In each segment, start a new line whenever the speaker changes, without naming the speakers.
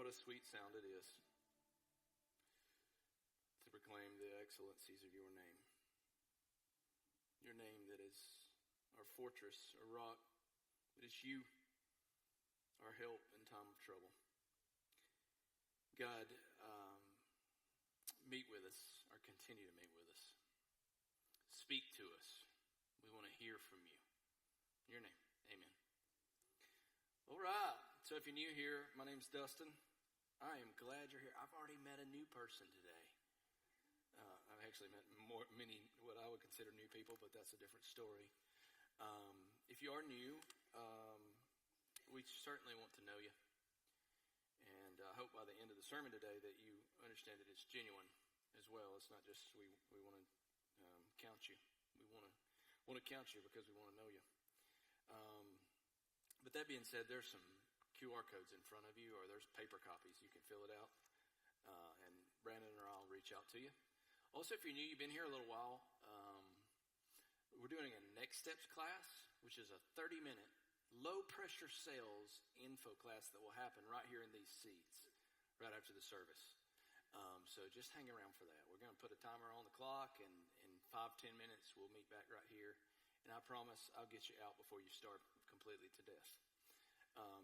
What a sweet sound it is to proclaim the excellencies of your name. Your name that is our fortress, our rock. It is you, our help in time of trouble. God, meet with us, or continue to meet with us. Speak to us. We want to hear from you. In your name, amen. All right, so if you're new here, my name's Dustin. I am glad you're here. I've already met a new person today. I've actually met many what I would consider new people, but that's a different story. If you are new, we certainly want to know you. And I hope by the end of the sermon today that you understand that it's genuine as well. It's not just we want to count you. We want to count you because we want to know you. But that being said, there's some QR codes in front of you, or there's paper copies. You can fill it out, and Brandon or I'll reach out to you. Also, if you're new, you've been here a little while, we're doing a Next Steps class, which is a 30-minute low-pressure sales info class that will happen right here in these seats right after the service. So just hang around for that. We're going to put a timer on the clock, and in 5-10 minutes, we'll meet back right here. And I promise I'll get you out before you start completely to death.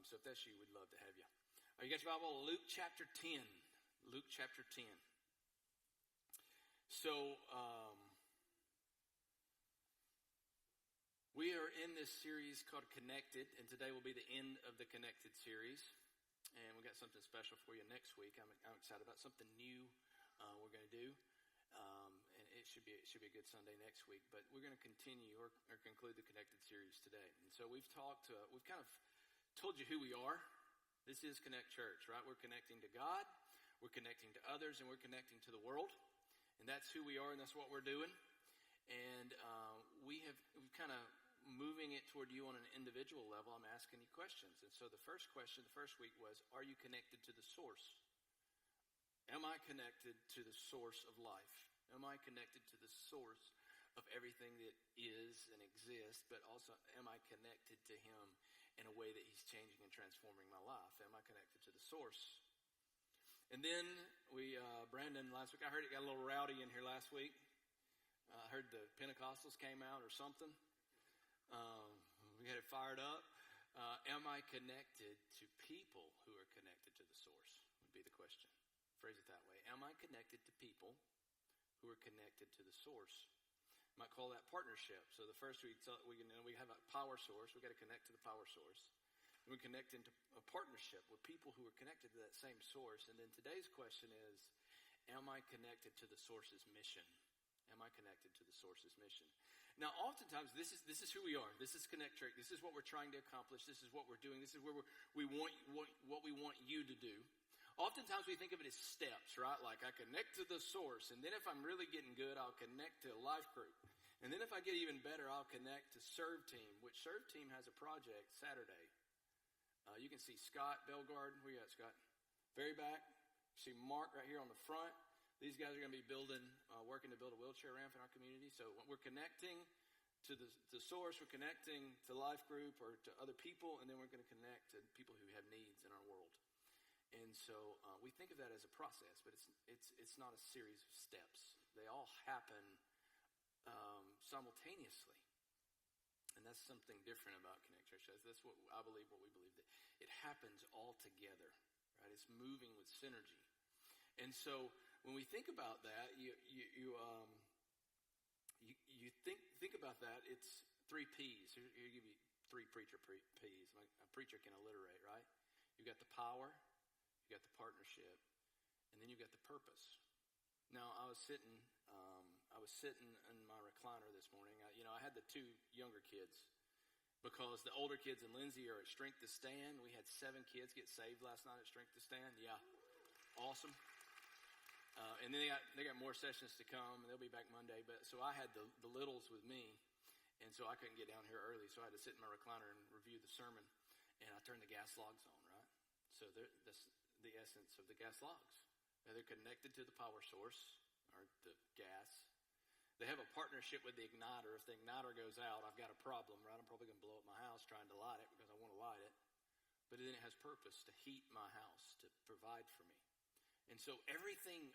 So if that's you, we'd love to have you. You got your Bible? Luke chapter 10. Luke chapter 10. So we are in this series called Connected, and today will be the end of the Connected series. And we got something special for you next week. I'm excited about something new we're going to do. And it should be a good Sunday next week. But we're going to continue or conclude the Connected series today. And so we've kind of told you who we are. This is Connect Church, right? We're connecting to God, we're connecting to others, and we're connecting to the world. And that's who we are, and that's what we're doing. And we've kind of moving it toward you on an individual level. I'm asking you questions. And so the first question the first week was, are you connected to the source? Am I connected to the source of life? Am I connected to the source of everything that is and exists, but also am I connected to him in a way that he's changing and transforming my life? Am I connected to the source? And then Brandon last week, I heard it got a little rowdy in here last week. I heard the Pentecostals came out or something. We had it fired up. Am I connected to people who are connected to the source? Would be the question. Phrase it that way. Am I connected to people who are connected to the source? You might call that partnership. So the first week, we have a power source. We've got to connect to the power source. And we connect into a partnership with people who are connected to that same source. And then today's question is, am I connected to the source's mission? Am I connected to the source's mission? Now, oftentimes, this is who we are. This is Connect Church. This is what we're trying to accomplish. This is what we're doing. This is where we want what we want you to do. Oftentimes, we think of it as steps, right? Like, I connect to the source, and then if I'm really getting good, I'll connect to a life group. And then if I get even better, I'll connect to Serve Team, which Serve Team has a project Saturday. You can see Scott Belgard. Where you at, Scott? Very back. See Mark right here on the front. These guys are going to be working to build a wheelchair ramp in our community. So we're connecting to the source. We're connecting to life group or to other people, and then we're going to connect to people who have needs in our world. And so we think of that as a process, but it's not a series of steps. They all happen simultaneously. And that's something different about Connect Church. That's what I believe, what we believe, that it happens all together, right? It's moving with synergy. And so when we think about that, you think about that, it's 3 P's. Here give you 3 preacher P's. A preacher can alliterate, right? You've got the power, you got the partnership, and then you got the purpose. Now, I was sitting in my recliner this morning. I had the 2 younger kids because the older kids and Lindsay are at Strength to Stand. We had 7 kids get saved last night at Strength to Stand. Yeah, awesome. And then they got more sessions to come, and they'll be back Monday. But so I had the littles with me, and so I couldn't get down here early. So I had to sit in my recliner and review the sermon, and I turned the gas logs on, right? So that's the essence of the gas logs. They're connected to the power source, or the gas. They have a partnership with the igniter. If the igniter goes out, I've got a problem, right? I'm probably going to blow up my house trying to light it because I want to light it. but then it has purpose to heat my house, to provide for me. And so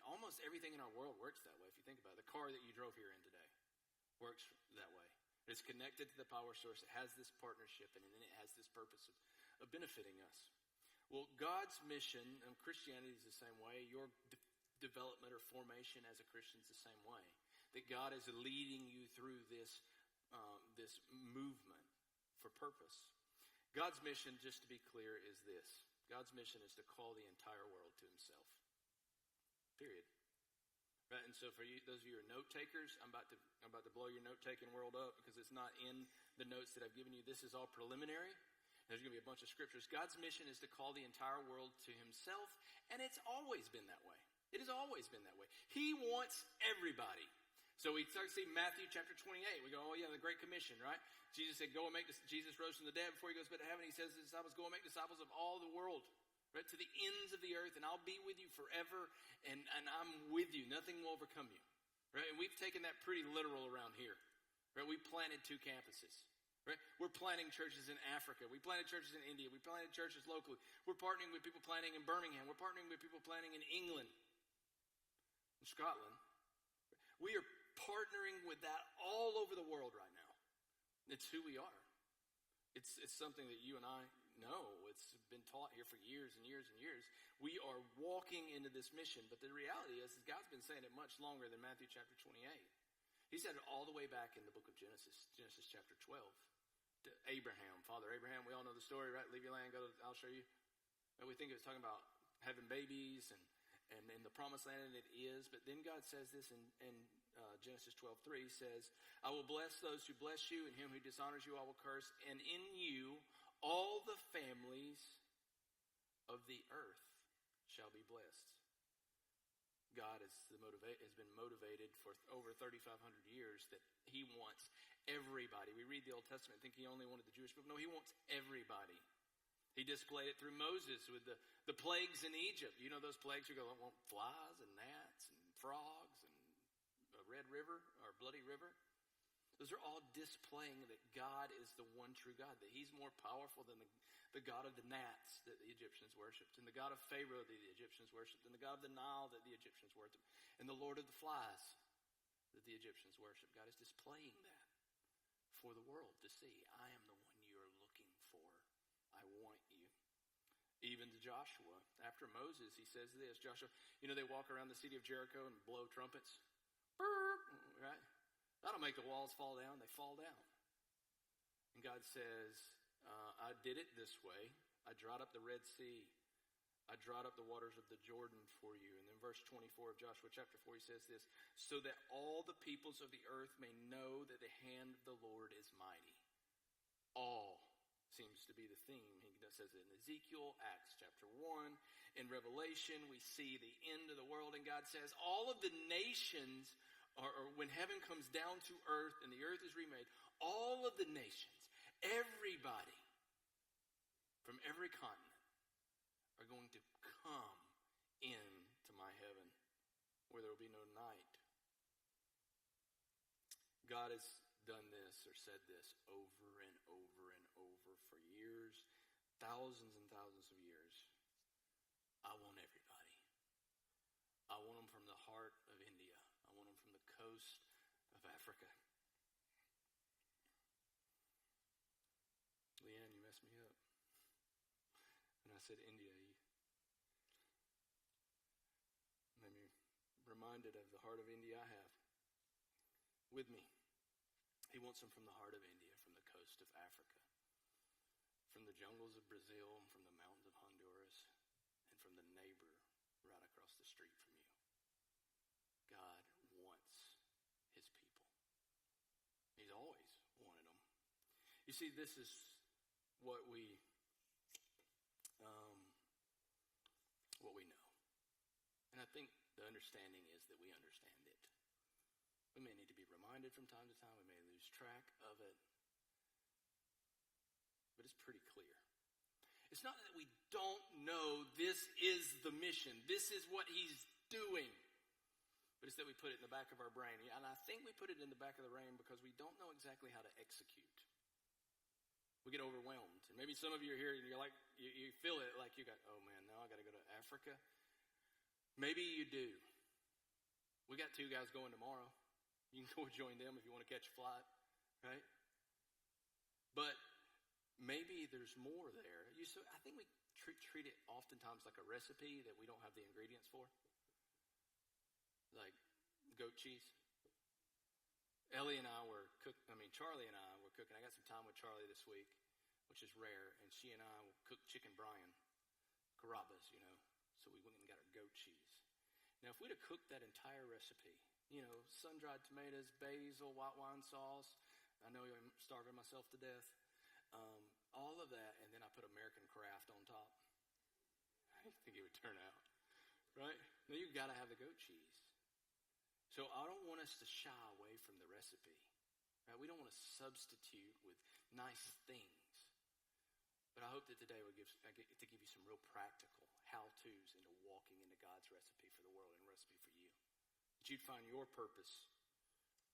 almost everything in our world works that way, if you think about it. The car that you drove here in today works that way. It's connected to the power source. It has this partnership, and then it has this purpose of benefiting us. Well, God's mission, and Christianity is the same way. Your development or formation as a Christian is the same way. That God is leading you through this movement for purpose. God's mission, just to be clear, is this. God's mission is to call the entire world to himself. Period. Right? And so for you, those of you who are note takers, I'm about to blow your note taking world up because it's not in the notes that I've given you. This is all preliminary. There's going to be a bunch of scriptures. God's mission is to call the entire world to himself, and it's always been that way. It has always been that way. He wants everybody. So we start to see Matthew chapter 28. We go, oh yeah, the Great Commission, right? Jesus said, Jesus rose from the dead before he goes back to heaven. He says to his disciples, go and make disciples of all the world, right? To the ends of the earth, and I'll be with you forever, and I'm with you. Nothing will overcome you, right? And we've taken that pretty literal around here, right? We planted 2 campuses, right? We're planting churches in Africa. We planted churches in India. We planted churches locally. We're partnering with people planting in Birmingham. We're partnering with people planting in England, in Scotland. We are partnering with that all over the world right now. It's who we are. It's something that you and I know. It's been taught here for years and years and years. We are walking into this mission, but the reality is God's been saying it much longer than Matthew chapter 28. He said it all the way back in the book of Genesis chapter 12. To Abraham, Father Abraham, we all know the story, right? Leave your land, I'll show you. And we think it was talking about having babies and in the promised land, and it is. But then God says this in Genesis 12:3 says, I will bless those who bless you, and him who dishonors you I will curse, and in you all the families of the earth shall be blessed. God has been motivated for over 3,500 years that he wants everybody. We read the Old Testament and think he only wanted the Jewish people. No, he wants everybody. He displayed it through Moses with the plagues in Egypt. You know those plagues you go, I want flies and gnats and frogs and a red river or bloody river. Those are all displaying that God is the one true God, that he's more powerful than the God of the gnats that the Egyptians worshipped, and the God of Pharaoh that the Egyptians worshipped, and the God of the Nile that the Egyptians worshipped, and the Lord of the flies that the Egyptians worshipped. God is displaying that for the world to see. I am the one you are looking for. I want you. Even to Joshua, after Moses, he says this. Joshua, they walk around the city of Jericho and blow trumpets. Right? That'll make the walls fall down. They fall down. And God says, I did it this way. I dried up the Red Sea. I dried up the waters of the Jordan for you. And then verse 24 of Joshua chapter 4, he says this, so that all the peoples of the earth may know that the hand of the Lord is mighty. All seems to be the theme. He says it in Ezekiel, Acts chapter 1. In Revelation, we see the end of the world, and God says all of the nations or when heaven comes down to earth and the earth is remade, all of the nations, everybody from every continent are going to come into my heaven where there will be no night. God has done this or said this over and over and over for years, thousands and thousands of years. I want everybody. I want them from the heart of India. I want them from the coast of Africa. Leanne, you messed me up. And I said India. You made me reminded of the heart of India I have with me. He wants them from the heart of India, from the coast of Africa, from the jungles of Brazil, and from the mountains of Honduras, and from the neighbor right across the street from you. God wants his people. He's always wanted them. You see, this is what we know. And I think the understanding is that we understand it. We may need to be reminded from time to time. We may lose track of it. But it's pretty clear. It's not that we don't know this is the mission. This is what he's doing. But it's that we put it in the back of our brain. And I think we put it in the back of the brain because we don't know exactly how to execute. We get overwhelmed. And maybe some of you are here and you're like, you feel it like you got, oh man, now I got to go to Africa. Maybe you do. We got 2 guys going tomorrow. You can go join them if you want to catch a flight, right? But maybe there's more there. I think we treat it oftentimes like a recipe that we don't have the ingredients for. Like goat cheese. Charlie and I were cooking. I got some time with Charlie this week, which is rare, and she and I cooked chicken brine, carabas, so we went and got our goat cheese. Now, if we'd have cooked that entire recipe, sun-dried tomatoes, basil, white wine sauce, I know I'm starving myself to death, all of that, and then I put American Craft on top, I didn't think it would turn out, right? Now, you've got to have the goat cheese. So I don't want us to shy away from the recipe. Right? We don't want to substitute with nice things. But I hope that today I get to give you some real practical how-tos into walking into God's recipe for the world and recipe for you. That you'd find your purpose,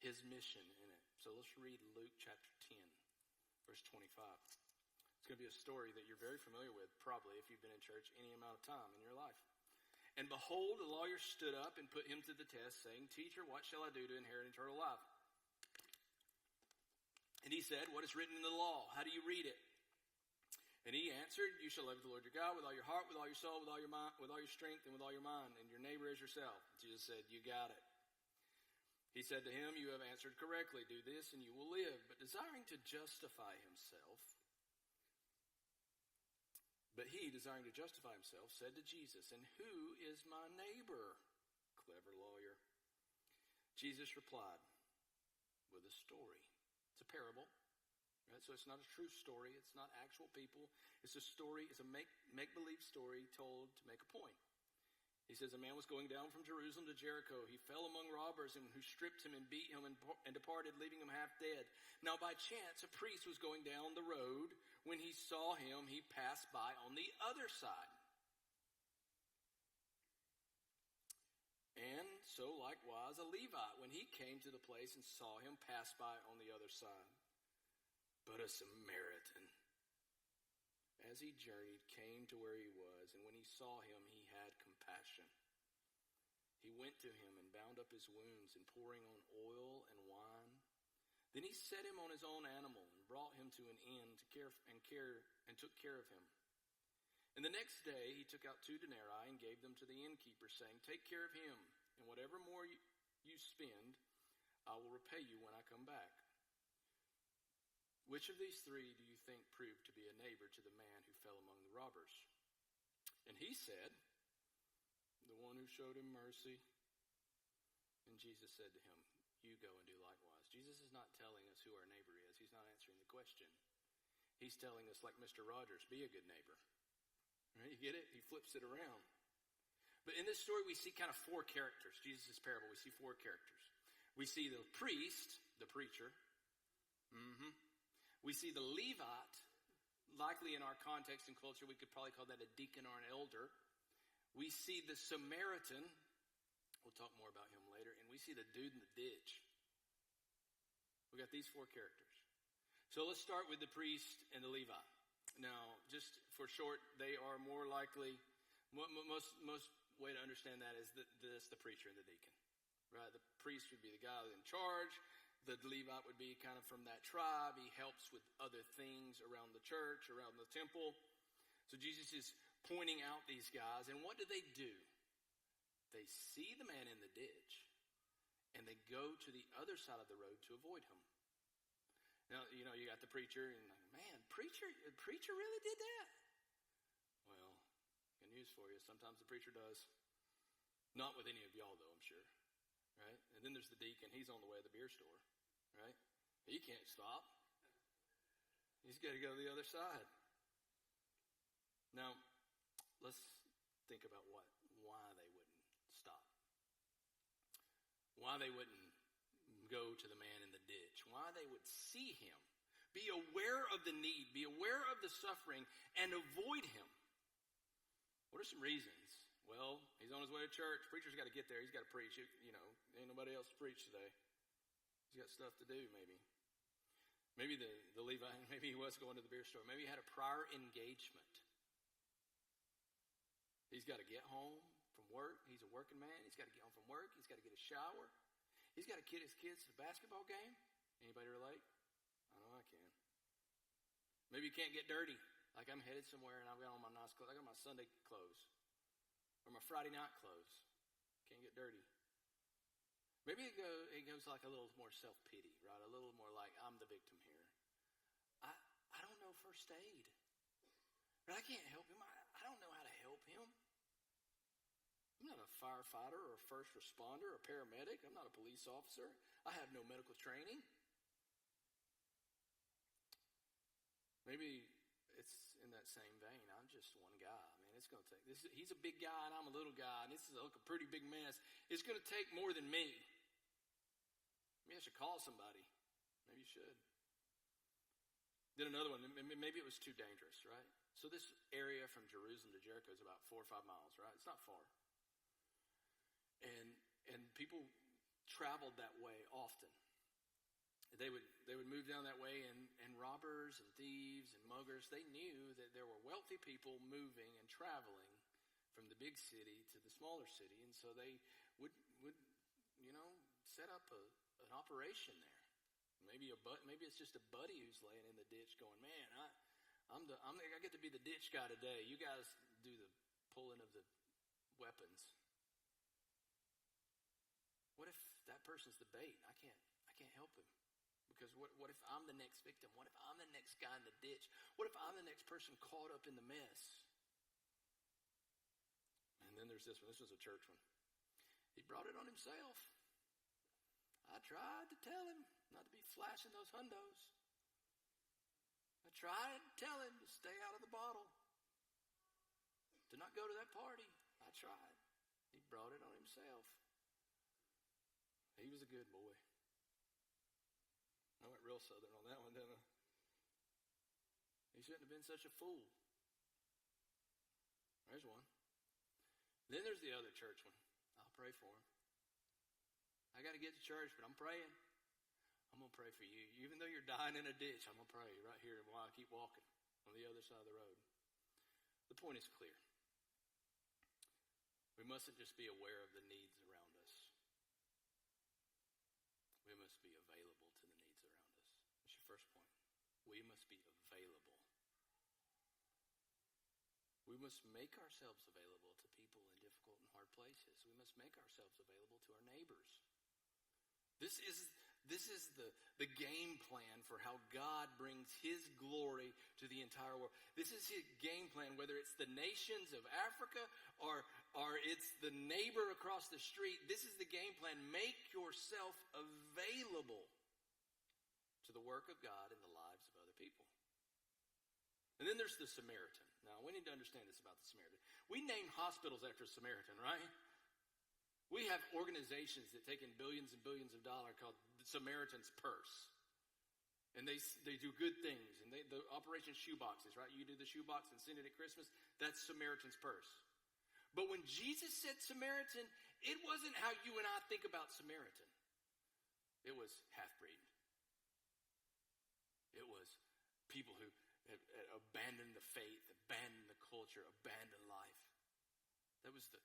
his mission in it. So let's read Luke chapter 10, verse 25. It's going to be a story that you're very familiar with, probably, if you've been in church any amount of time in your life. And behold, the lawyer stood up and put him to the test, saying, Teacher, what shall I do to inherit eternal life? And he said, What is written in the law? How do you read it? And he answered, You shall love the Lord your God with all your heart, with all your soul, with all your mind, with all your strength, and with all your mind, and your neighbor as yourself. Jesus said, You got it. He said to him, You have answered correctly. Do this, and you will live. But desiring to justify himself, said to Jesus, And who is my neighbor? Clever lawyer. Jesus replied with a story. It's a parable. Right? So it's not a true story. It's not actual people. It's a story. It's a make-believe story told to make a point. He says, a man was going down from Jerusalem to Jericho. He fell among robbers who stripped him and beat him and departed, leaving him half dead. Now by chance, a priest was going down the road. When he saw him, he passed by on the other side. And so likewise a Levite, when he came to the place and saw him, passed by on the other side. But a Samaritan, as he journeyed, came to where he was, and when he saw him, he had compassion. He went to him and bound up his wounds, and pouring on oil and wine. Then he set him on his own animal and brought him to an inn and took care of him. And the next day he took out 2 denarii and gave them to the innkeeper, saying, Take care of him, and whatever more you spend, I will repay you when I come back. Which of these 3 do you think proved to be a neighbor to the man who fell among the robbers? And he said, The one who showed him mercy. And Jesus said to him, You go and do likewise. Jesus is not telling us who our neighbor is. He's not answering the question. He's telling us, like Mr. Rogers, be a good neighbor. Right? You get it? He flips it around. But in this story, we see kind of 4 characters. Jesus' parable, we see 4 characters. We see the priest, the preacher. We see the Levite, likely in our context and culture, we could probably call that a deacon or an elder. We see the Samaritan, we'll talk more about him later, and we see the dude in the ditch. We got these 4 characters. So let's start with the priest and the Levite. Now, just for short, they are more likely, most way to understand that is the preacher and the deacon. Right? The priest would be the guy in charge. The Levite would be kind of from that tribe. He helps with other things around the church, around the temple. So Jesus is pointing out these guys. And what do? They see the man in the ditch, and they go to the other side of the road to avoid him. Now, you got the preacher, and man, preacher really did that? Well, good news for you. Sometimes the preacher does. Not with any of y'all, though, I'm sure. Right? And then there's the deacon. He's on the way to the beer store. Right? He can't stop. He's got to go to the other side. Now, let's think about why they wouldn't stop. Why they wouldn't go to the man in the ditch. Why they would see him. Be aware of the need. Be aware of the suffering and avoid him. What are some reasons? Well, he's on his way to church. Preacher's got to get there. He's got to preach. Ain't nobody else to preach today. He's got stuff to do, maybe. Maybe the Levite, maybe he was going to the beer store. Maybe he had a prior engagement. He's got to get home from work. He's a working man. He's got to get home from work. He's got to get a shower. He's got to get his kids to the basketball game. Anybody relate? I know I can. Maybe you can't get dirty. Like I'm headed somewhere and I've got on my nice clothes. I got my Sunday clothes or my Friday night clothes. Can't get dirty. Maybe it goes like a little more self-pity, right? A little more like, I'm the victim here. I don't know first aid. But I can't help him. I don't know how to help him. I'm not a firefighter or a first responder or a paramedic. I'm not a police officer. I have no medical training. Maybe it's in that same vein. I'm just one guy. Man, it's going to take this. He's a big guy and I'm a little guy, and this is a pretty big mess. It's going to take more than me. Maybe I should call somebody. Maybe you should. Then another one. Maybe it was too dangerous, right? So this area from Jerusalem to Jericho is about 4 or 5 miles, right? It's not far. And people traveled that way often. They would move down that way, and robbers and thieves and muggers, they knew that there were wealthy people moving and traveling from the big city to the smaller city, and so they would set up an operation there. Maybe it's just a buddy who's laying in the ditch going, man, I get to be the ditch guy today. You guys do the pulling of the weapons. What if that person's the bait? I can't help him. Because what if I'm the next victim? What if I'm the next guy in the ditch? What if I'm the next person caught up in the mess? And then there's this one. This was a church one. He brought it on himself. I tried to tell him not to be flashing those hundos. I tried to tell him to stay out of the bottle, to not go to that party. I tried. He brought it on himself. He was a good boy. I went real southern on that one, didn't I? He shouldn't have been such a fool. There's one. Then there's the other church one. I'll pray for him. I got to get to church, but I'm praying. I'm going to pray for you. Even though you're dying in a ditch, I'm going to pray right here while I keep walking on the other side of the road. The point is clear. We mustn't just be aware of the needs around us. We must be available to the needs around us. That's your first point. We must be available. We must make ourselves available to people in difficult and hard places. We must make ourselves available to our neighbors. This is the game plan for how God brings his glory to the entire world. This is his game plan, whether it's the nations of Africa or it's the neighbor across the street. This is the game plan. Make yourself available to the work of God in the lives of other people. And then there's the Samaritan. Now, we need to understand this about the Samaritan. We name hospitals after Samaritan, right? We have organizations that take in billions and billions of dollars called the Samaritan's Purse. And they do good things. And the Operation Shoeboxes, right? You do the shoebox and send it at Christmas. That's Samaritan's Purse. But when Jesus said Samaritan, it wasn't how you and I think about Samaritan. It was half-breed. It was people who had abandoned the faith, abandoned the culture, abandoned life. That was the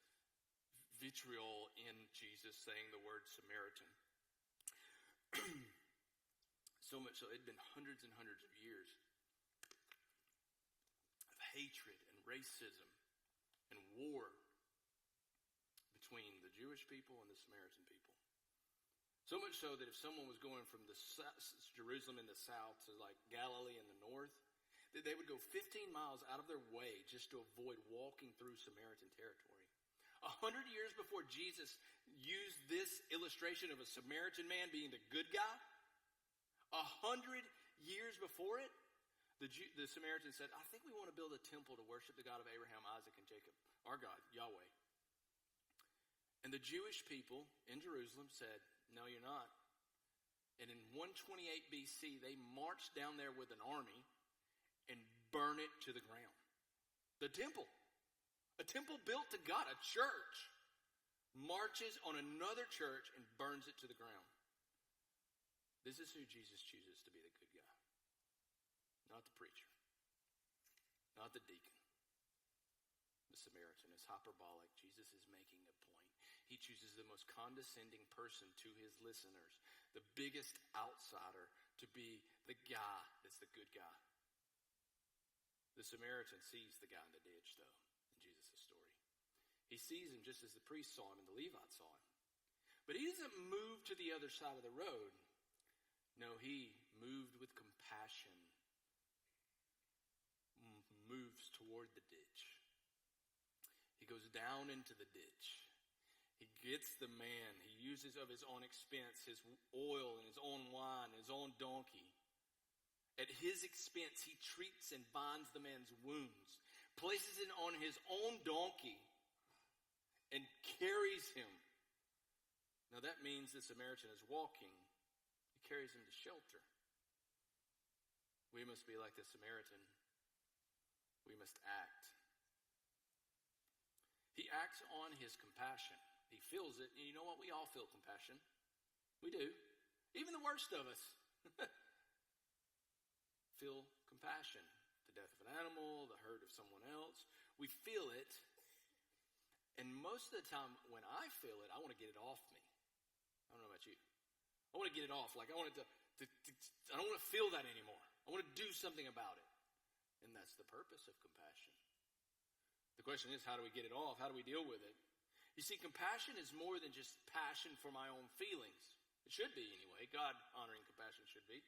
vitriol in Jesus saying the word Samaritan. So much so, it had been hundreds and hundreds of years of hatred and racism and war between the Jewish people and the Samaritan people. So much so that if someone was going from Jerusalem in the south to like Galilee in the north, that they would go 15 miles out of their way just to avoid walking through Samaritan territory. 100 years before Jesus used this illustration of a Samaritan man being the good guy, 100 years before it, the Samaritan said, I think we want to build a temple to worship the God of Abraham, Isaac, and Jacob, our God, Yahweh. And the Jewish people in Jerusalem said, no, you're not. And in 128 BC, they marched down there with an army and burned it to the ground. The temple. A temple built to God, a church, marches on another church and burns it to the ground. This is who Jesus chooses to be the good guy. not the preacher, not the deacon. The Samaritan is hyperbolic. Jesus is making a point. He chooses the most condescending person to his listeners, the biggest outsider, to be the guy that's the good guy. The Samaritan sees the guy in the ditch, though, in Jesus' story. He sees him just as the priest saw him and the Levite saw him. But he doesn't move to the other side of the road. No, he moved with compassion, moves toward the ditch. He goes down into the ditch. He gets the man. He uses of his own expense, his oil and his own wine, his own donkey. At his expense, he treats and binds the man's wounds, places it on his own donkey, and carries him. Now that means the Samaritan is walking. He carries him to shelter. We must be like the Samaritan. We must act. He acts on his compassion. He feels it. And you know what? We all feel compassion. We do. Even the worst of us feel compassion. The death of an animal, the hurt of someone else. We feel it. And most of the time when I feel it, I want to get it off me. I don't know about you. I want to get it off. Like I want it to I don't want to feel that anymore. I want to do something about it. And that's the purpose of compassion. The question is, how do we get it off? How do we deal with it? You see, compassion is more than just passion for my own feelings. It should be anyway. God-honoring compassion should be.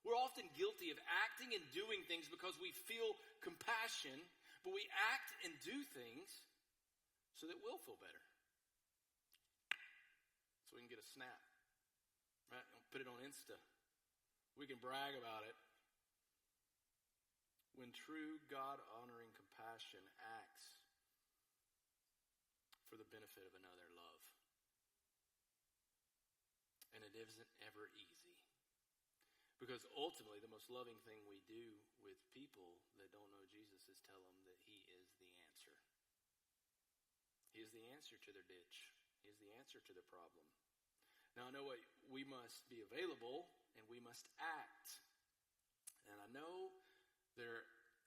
We're often guilty of acting and doing things because we feel compassion, but we act and do things so that we'll feel better. So we can get a snap. Right? Put it on Insta. We can brag about it. When true God-honoring compassion acts for the benefit of another, love. And it isn't ever easy. Because ultimately, the most loving thing we do with people that don't know Jesus is tell them that he is the answer. He is the answer to their ditch. He is the answer to their problem. Now, I know what we must be available and we must act. And I know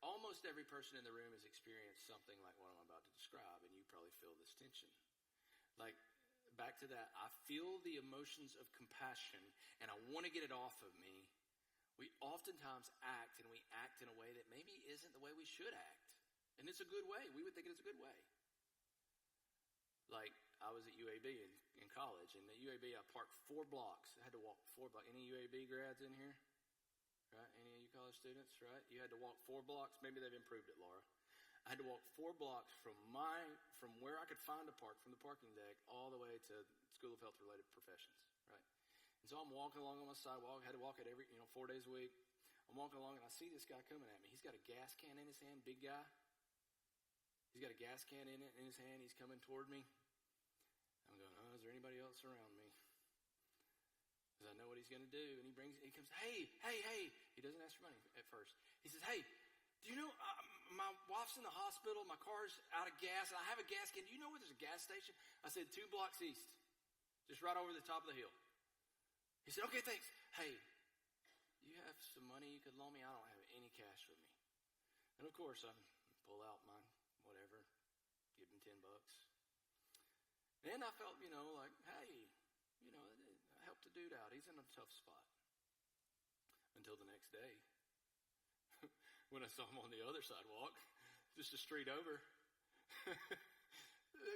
almost every person in the room has experienced something like what I'm about to describe, and you probably feel this tension. Like, back to that, I feel the emotions of compassion, and I want to get it off of me. We oftentimes act, and we act in a way that maybe isn't the way we should act. And it's a good way. We would think it's a good way. Like, I was at UAB in college, and at UAB I parked 4 blocks. I had to walk 4 blocks. Any UAB grads in here? Right? Any of you college students, right? You had to walk 4 blocks. Maybe they've improved it, Laura. I had to walk 4 blocks from where I could find a park, from the parking deck, all the way to School of Health-related professions, right? And so I'm walking along on my sidewalk. I had to walk it every, 4 days a week. I'm walking along, and I see this guy coming at me. He's got a gas can in his hand, big guy. He's got a gas can in his hand. He's coming toward me. I'm going, is there anybody else around me? Because I know what he's going to do. And he comes, hey. He doesn't ask for money at first. He says, hey, do you know, my wife's in the hospital. My car's out of gas. And I have a gas can. Do you know where there's a gas station? I said, 2 blocks east. Just right over the top of the hill. He said, okay, thanks. Hey, you have some money you could loan me? I don't have any cash with me. And of course, I pull out my whatever, give him $10. And I felt, like, hey, I helped a dude out. He's in a tough spot. Until the next day, when I saw him on the other sidewalk, just a street over.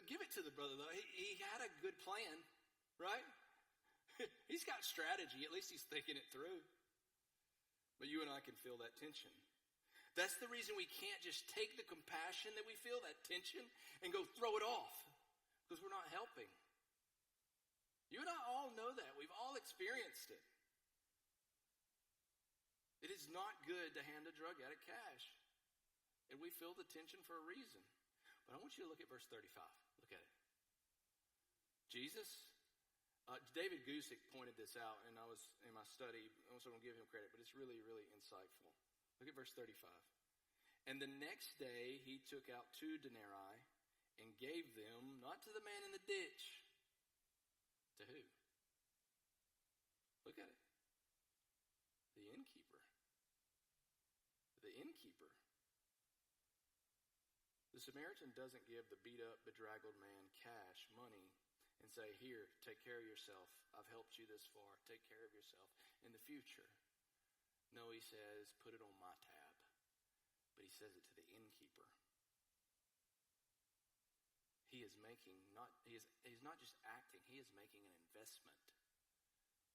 Give it to the brother, though. He had a good plan, right? He's got strategy. At least he's thinking it through. But you and I can feel that tension. That's the reason we can't just take the compassion that we feel, that tension, and go throw it off. Because we're not helping. You and I all know that. We've all experienced it. It is not good to hand a drug addict cash. And we feel the tension for a reason. But I want you to look at verse 35. Look at it. David Gusick pointed this out, and I was in my study. I also don't give him credit, but it's really, really insightful. Look at verse 35. And the next day he took out 2 denarii and gave them, not to the man in the ditch. To who? Look at it. The innkeeper. The Samaritan doesn't give the beat-up, bedraggled man cash, money, and say, here, take care of yourself. I've helped you this far. Take care of yourself in the future. No, he says, put it on my tab. But he says it to the innkeeper. He's not just acting, he is making an investment.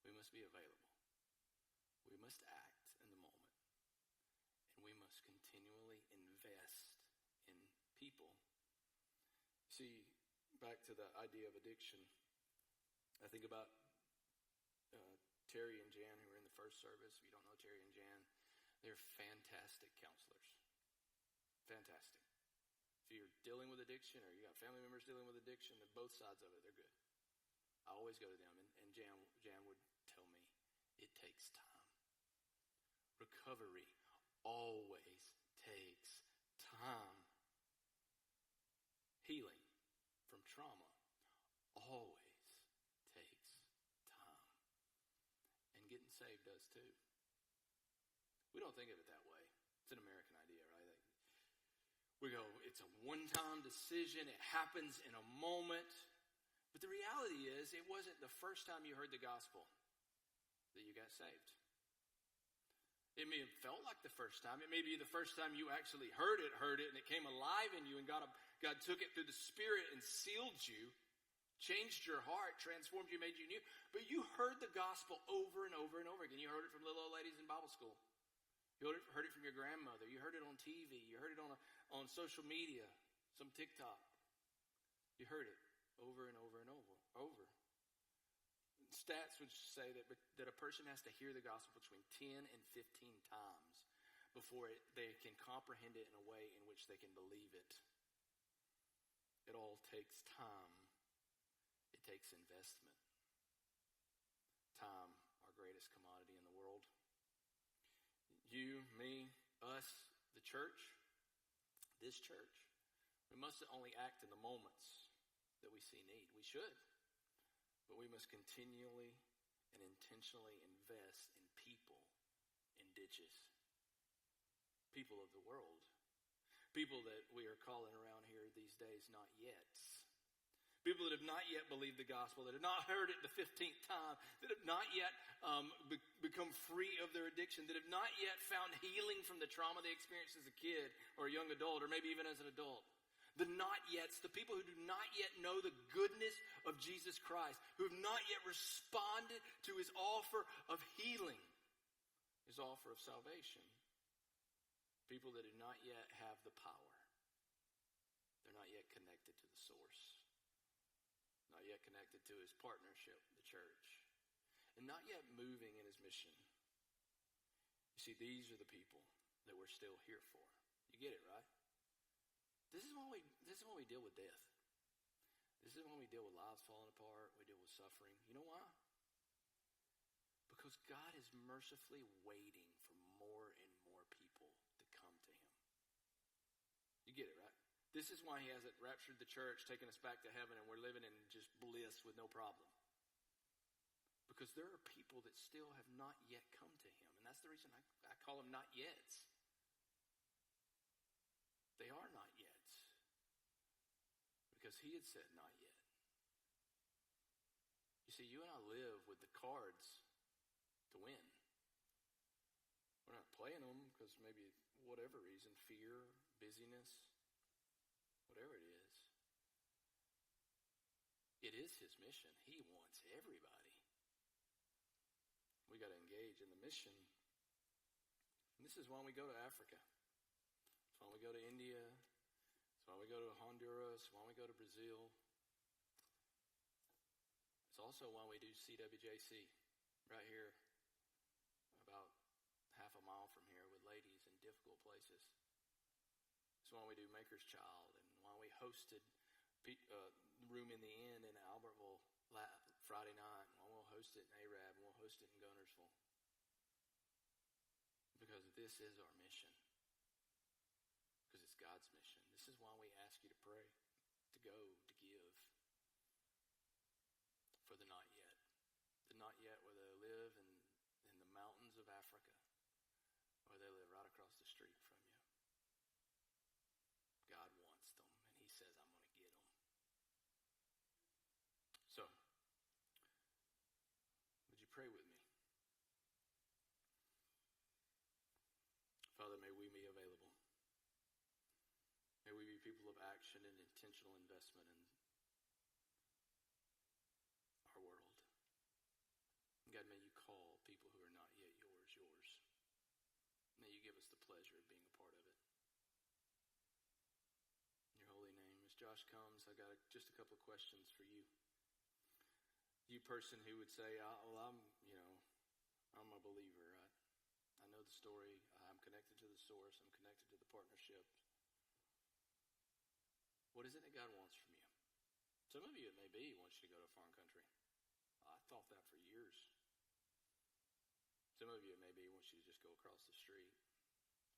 We must be available. We must act in the moment. And we must continually invest in people. See, back to the idea of addiction, I think about Terry and Jan, who were in the first service. If you don't know Terry and Jan, they're fantastic counselors. Fantastic. If you're dealing with addiction or you got family members dealing with addiction, then both sides of it, they're good. I always go to them, and Jan would tell me, it takes time. Recovery always takes time. Healing from trauma always takes time. And getting saved does too. We don't think of it that way. It's an American idea, right? We go, it's a one-time decision. It happens in a moment. But the reality is, it wasn't the first time you heard the gospel that you got saved. It may have felt like the first time. It may be the first time you actually heard it, and it came alive in you, and God took it through the Spirit and sealed you, changed your heart, transformed you, made you new. But you heard the gospel over and over and over again. You heard it from little old ladies in Bible school. You heard it from your grandmother. You heard it on TV. You heard it on social media, some TikTok. You heard it over and over and over. Stats would say that a person has to hear the gospel between 10 and 15 times before they can comprehend it in a way in which they can believe it. It all takes time. It takes investment. Time, our greatest commodity in the world. You, me, us, the church, this church, we mustn't only act in the moments that we see need. We should. But we must continually and intentionally invest in people in ditches. People of the world. People that we are calling around here these days not yets. People that have not yet believed the gospel, that have not heard it the 15th time, that have not yet become free of their addiction, that have not yet found healing from the trauma they experienced as a kid or a young adult, or maybe even as an adult. The not yets, the people who do not yet know the goodness of Jesus Christ, who have not yet responded to his offer of healing, his offer of salvation. People that do not yet have the power. They're not yet connected to the source. Not yet connected to his partnership, the church. And not yet moving in his mission. You see, these are the people that we're still here for. You get it, right? This is when we deal with death. This is when we deal with lives falling apart. We deal with suffering. You know why? Because God is mercifully waiting for more and more people to come to him. You get it, right? This is why he hasn't raptured the church, taken us back to heaven, and we're living in just bliss with no problem. Because there are people that still have not yet come to him. And that's the reason I call them not yets. They are not yets. Because he had said not yet. You see, you and I live with the cards to win. We're not playing them because maybe whatever reason, fear, busyness, whatever it is. It is his mission. He wants everybody. We got to engage in the mission. And this is why we go to Africa. It's why we go to India. It's why we go to Honduras. It's why we go to Brazil. It's also why we do CWJC right here, about half a mile from here, with ladies in difficult places. It's why we do Maker's Child, and why we hosted Room in the Inn in Albertville Friday night, and we'll host it in Arab, and we'll host it in Gunnersville. Because this is our mission. Because it's God's mission. This is why we ask you to pray, to go, to give. For the not yet. The not yet, where they live in the mountains of Africa, or they live right across the street from you. God wants them. people of action and intentional investment in our world. God, may you call people who are not yet yours. May you give us the pleasure of being a part of it. In your holy name. As Josh comes, I got just a couple of questions for you. You person who would say, I'm a believer. I know the story. I'm connected to the source. I'm connected to the partnership. What is it that God wants from you? Some of you, it may be, He wants you to go to a foreign country. I thought that for years. Some of you, it may be, He wants you to just go across the street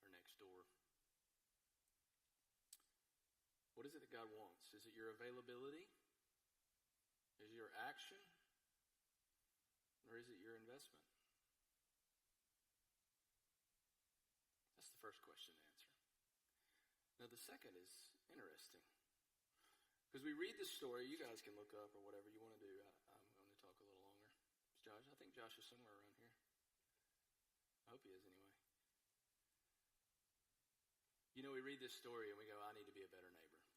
or next door. What is it that God wants? Is it your availability? Is it your action? Or is it your investment? That's the first question to answer. Now, the second is interesting. Because we read this story, you guys can look up or whatever you want to do. I'm going to talk a little longer. Josh, I think Josh is somewhere around here. I hope he is anyway. You know, we read this story and we go, I need to be a better neighbor.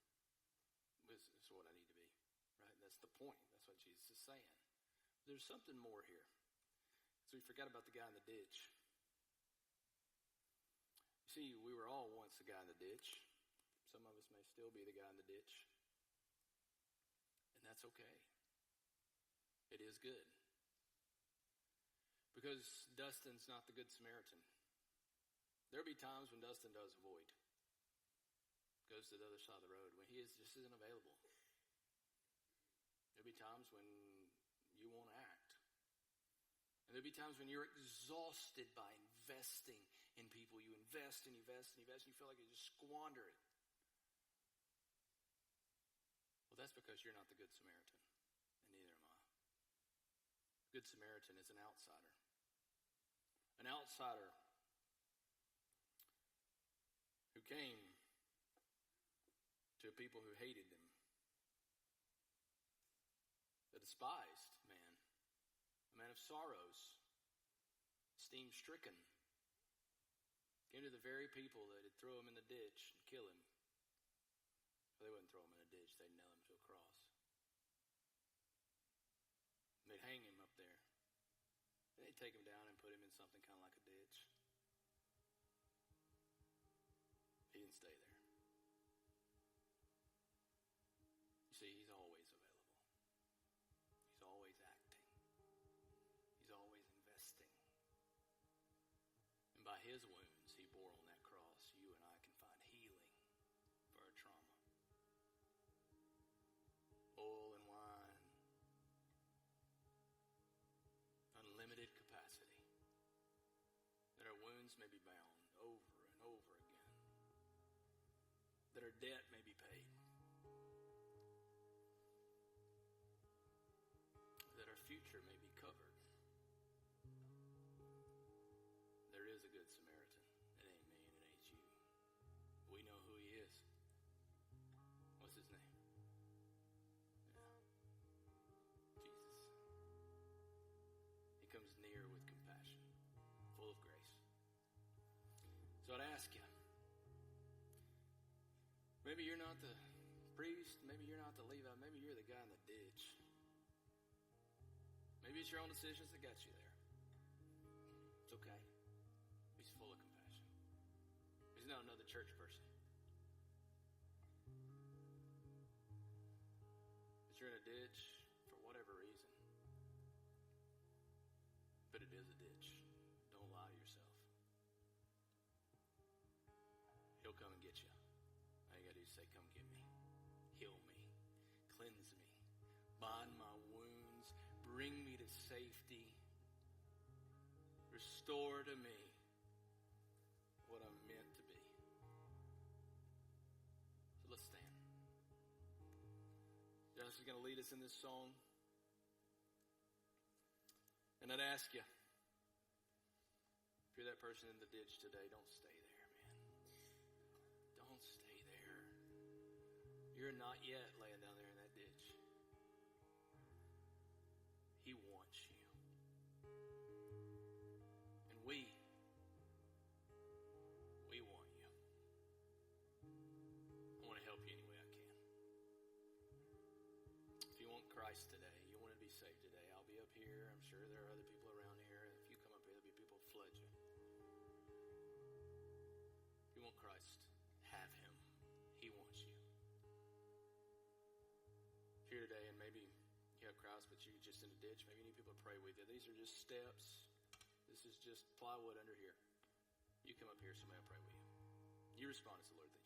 This is what I need to be, right? That's the point. That's what Jesus is saying. There's something more here. So we forgot about the guy in the ditch. You see, we were all once the guy in the ditch. Some of us may still be the guy in the ditch. And that's okay. It is good. Because Dustin's not the Good Samaritan. There'll be times when Dustin does avoid. Goes to the other side of the road when he just isn't available. There'll be times when you won't act. And there'll be times when you're exhausted by investing in people. You invest and invest and invest and you feel like you just squander it. Well, that's because you're not the Good Samaritan. And neither am I. The Good Samaritan is an outsider. An outsider who came to people who hated him. A despised man. A man of sorrows. Esteem-stricken. Came to the very people that would throw him in the ditch and kill him. Well, they wouldn't throw him in a ditch. They'd nail him to a cross. And they'd hang him up there. And they'd take him down and put him in something kind of like a ditch. He didn't stay there. You see, he's always available. He's always acting. He's always investing. And by his wounds he bore on that cross, you and I can find healing for our trauma. Oil and wine. Unlimited capacity. That our wounds may be bound over and over again. That our debt may be paid. That our future may be covered. There is a Good Samaritan. It ain't me and it ain't you. We know who he is. What's his name? Yeah. Jesus. He comes near with compassion, full of grace. So I'd ask you, maybe you're not the priest, maybe you're not the Levite, maybe you're the guy in the ditch. Maybe it's your own decisions that got you there. It's okay. He's full of compassion. He's not another church person. If you're in a ditch for whatever reason, but it is a ditch. Don't lie to yourself. He'll come and get you. All you got to do is say, come get me. Heal me. Cleanse me. Bind my wounds. Bring me to safety. Restore to me what I'm meant to be. So let's stand. Josh is going to lead us in this song. And I'd ask you, if you're that person in the ditch today, don't stay there, man. Don't stay there. You're not yet laying down there in that ditch. He wants you. And we want you. I want to help you saved today. I'll be up here. I'm sure there are other people around here. If you come up here, there'll be people flood you. If you want Christ, have him. He wants you. If you're here today and maybe you have Christ, but you're just in a ditch, maybe you need people to pray with you. These are just steps. This is just plywood under here. You come up here, somebody will pray with you. You respond as the Lord leads.